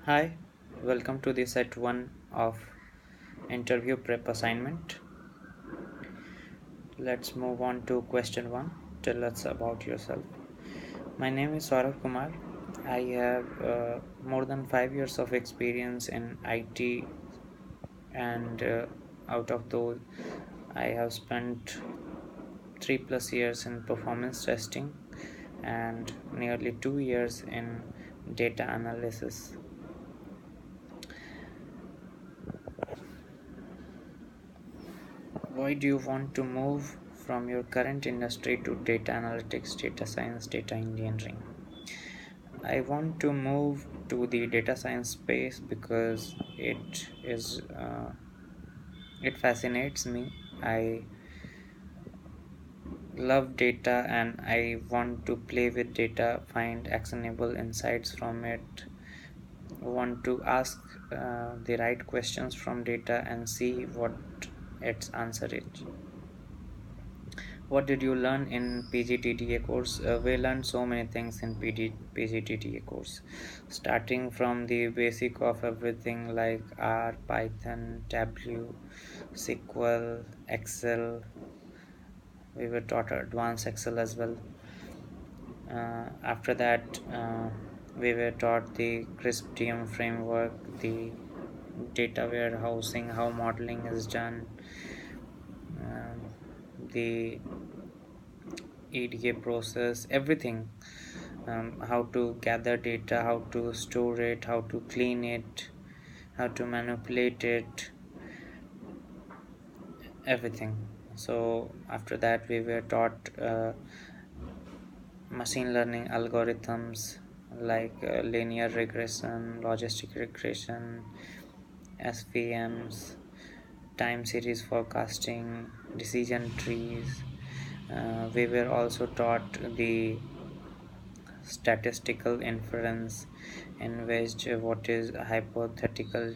Hi, welcome to the set 1 of interview prep assignment. Let's move on to question 1. Tell us about yourself. My name is Saurav Kumar. I have more than 5 years of experience in IT, and out of those I have spent 3 plus years in performance testing and nearly 2 years in data analysis. Why do you want to move from your current industry to data analytics, data science, data engineering? I want to move to the data science space because it fascinates me. I love data and I want to play with data, find actionable insights from it, want to ask the right questions from data and see what its answer is. What did you learn in PGTTA course? We learned so many things in PGTTA course, starting from the basic of everything like R, Python, Tableau, SQL, Excel. We were taught advanced Excel as well. After that, we were taught the CRISP TM framework, the data warehousing, how modeling is done, the EDA process, everything, how to gather data, how to store it, how to clean it, how to manipulate it, everything. So after that we were taught machine learning algorithms like linear regression, logistic regression, SVMs, time series forecasting, decision trees. We were also taught the statistical inference, in which what is hypothetical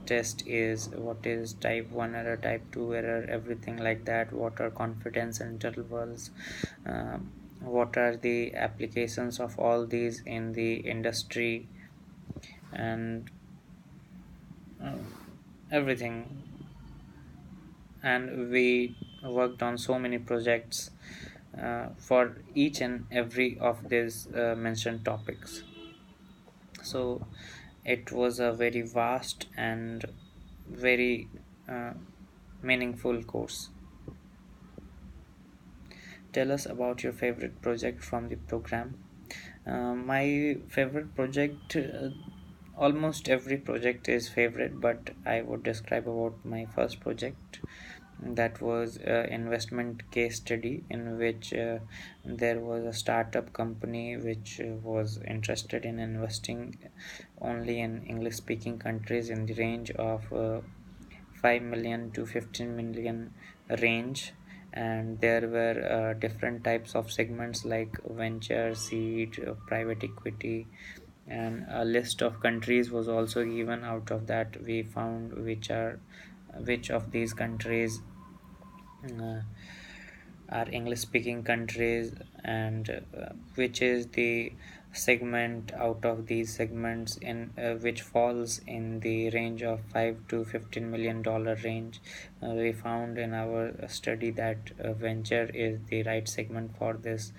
test is, what is type 1 error, type 2 error, everything like that, what are confidence intervals, what are the applications of all these in the industry, and uh, everything. And we worked on so many projects for each and every of these mentioned topics. So it was a very vast and very uh, meaningful course. Tell us about your favorite project from the program. My favorite project, almost every project is favorite, but I would describe about my first project. That was investment case study in which there was a startup company which was interested in investing only in English speaking countries in the range of 5 million to 15 million range. And there were different types of segments like venture, seed, private equity, and a list of countries was also given. Out of that we found which of these countries uh, are English speaking countries, and which is the segment out of these segments in which falls in the range of 5 to 15 million dollar range. We found in our study that venture is the right segment for this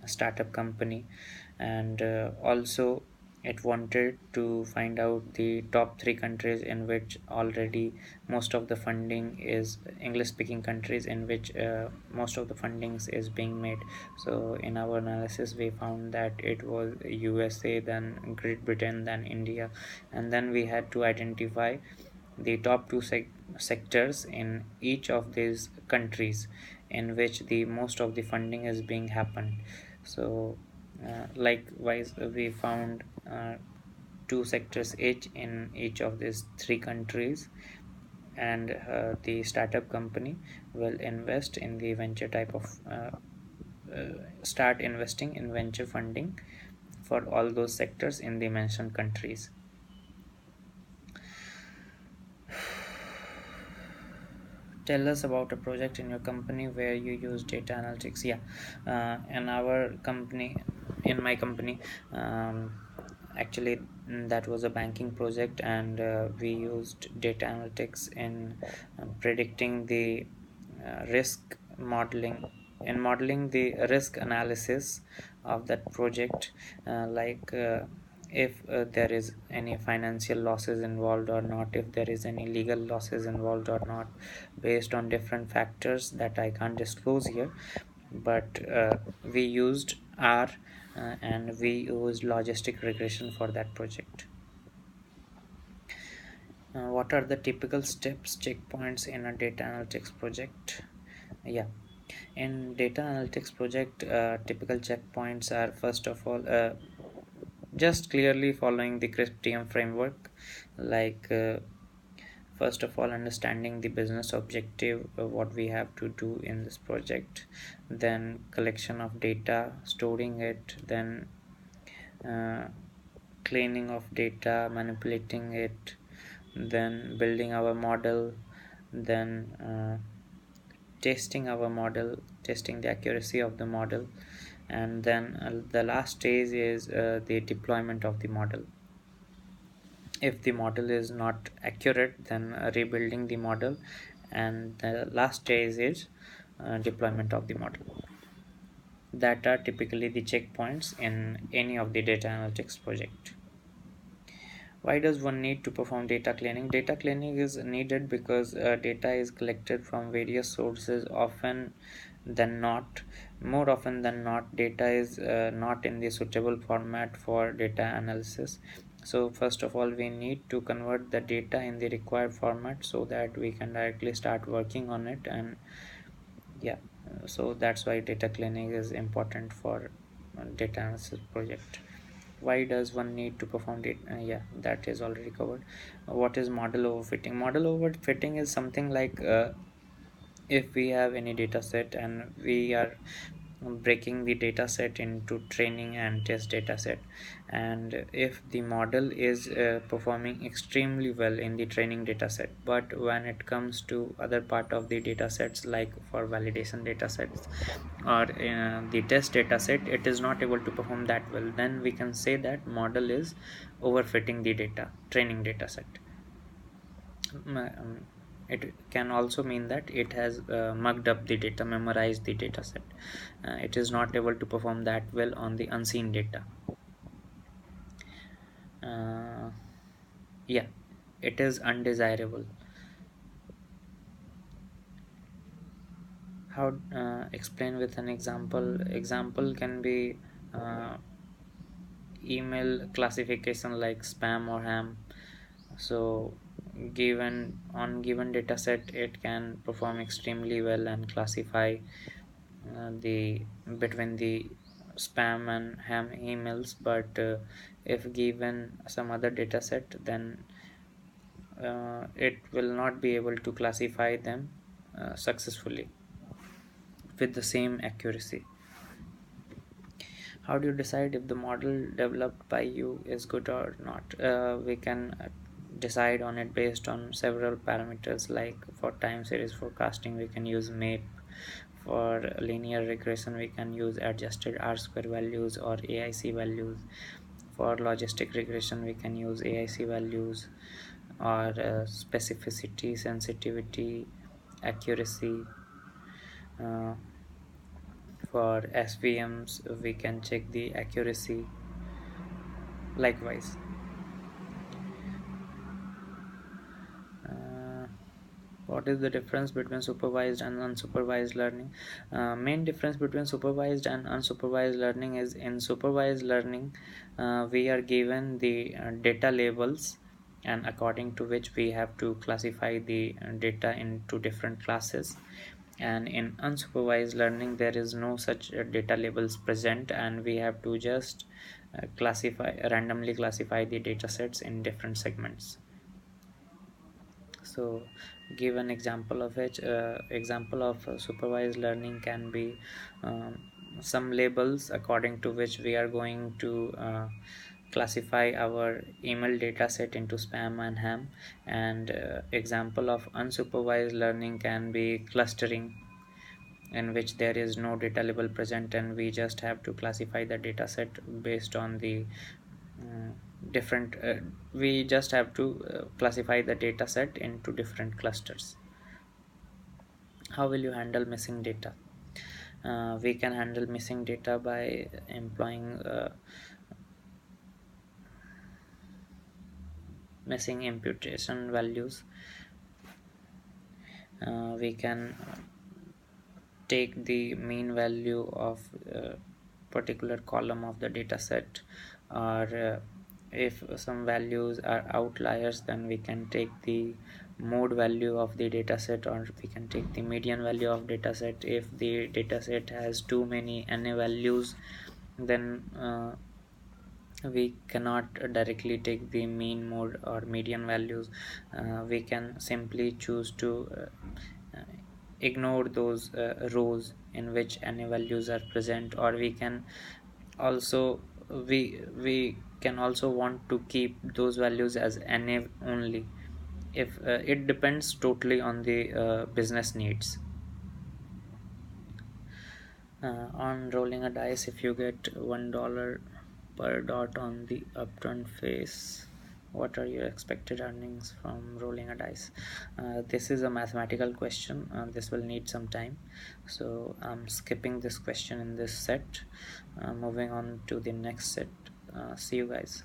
startup company. And also it wanted to find out the top 3 countries in which already most of the funding is English speaking countries, in which most of the fundings is being made. So in our analysis we found that it was USA, then Great Britain, then India. And then we had to identify the top 2 sectors in each of these countries in which the most of the funding is being happened. So likewise we found 2 sectors each in each of these 3 countries. And the startup company will invest in the venture type of start investing in venture funding for all those sectors in the mentioned countries. Tell us about a project in your company where you use data analytics. Yeah, in our company, in my company, actually That was a banking project, and we used data analytics in predicting the risk modeling, in modeling the risk analysis of that project, if there is any financial losses involved or not, if there is any legal losses involved or not, based on different factors that I can't disclose here. But we used R, and we used logistic regression for that project. What are the typical steps, checkpoints in a data analytics project? Yeah, in data analytics project, typical checkpoints are, first of all, just clearly following the crisp TM framework, like first of all understanding the business objective, what we have to do in this project, then collection of data, storing it, then uh, cleaning of data, manipulating it, then building our model, then testing our model, testing the accuracy of the model, and then the last stage is the deployment of the model. If the model is not accurate, then rebuilding the model, and the last stage is deployment of the model. That are typically the checkpoints in any of the data analytics project. Why does one need to perform data cleaning? Data cleaning is needed because data is collected from various sources, often than not. More often than not, data is not in the suitable format for data analysis. So first of all, we need to convert the data in the required format so that we can directly start working on it. And yeah, so that's why data cleaning is important for data analysis project. Why does one need to perform data? Yeah, that is already covered. What is model overfitting? Model overfitting is something like, if we have any data set and we are breaking the data set into training and test data set, and if the model is performing extremely well in the training data set, but when it comes to other part of the data sets, like for validation data sets or the test data set, it is not able to perform that well, then we can say that model is overfitting the data training data set. It can also mean that it has mugged up the data, memorized the data set. It is not able to perform that well on the unseen data. uh, yeah, it is undesirable. How, explain with an example. Example can be uh, email classification like spam or ham. So given on given data set, it can perform extremely well and classify the between the spam and ham emails, but if given some other data set, then it will not be able to classify them successfully with the same accuracy. How do you decide if the model developed by you is good or not? We can decide on it based on several parameters, like for time series forecasting we can use MAPE. For linear regression we can use adjusted R square values or AIC values. For logistic regression we can use AIC values or specificity, sensitivity, accuracy. uh, for SVMs we can check the accuracy. Likewise, uh, what is the difference between supervised and unsupervised learning? Main difference between supervised and unsupervised learning is, in supervised learning we are given the data labels, and according to which we have to classify the data into different classes. And in unsupervised learning there is no such data labels present, and we have to just randomly classify the data sets in different segments. So give an example of which, example of supervised learning can be um, some labels according to which we are going to classify our email data set into spam and ham. And example of unsupervised learning can be clustering, in which there is no data label present and we just have to classify the data set based on the different we just have to classify the data set into different clusters. How will you handle missing data? We can handle missing data by employing missing imputation values. We can take the mean value of particular column of the data set, or if some values are outliers, then we can take the mode value of the data set, or we can take the median value of data set. If the data set has too many NA values, then we cannot directly take the mean, mode, or median values. We can simply choose to ignore those rows in which any values are present, or we can also we can also want to keep those values as NA only. If it depends totally on the business needs. On rolling a dice, if you get $1 per dot on the upturn phase, what are your expected earnings from rolling a dice? This is a mathematical question. This will need some time, so I'm skipping this question in this set. Moving on to the next set. See you guys.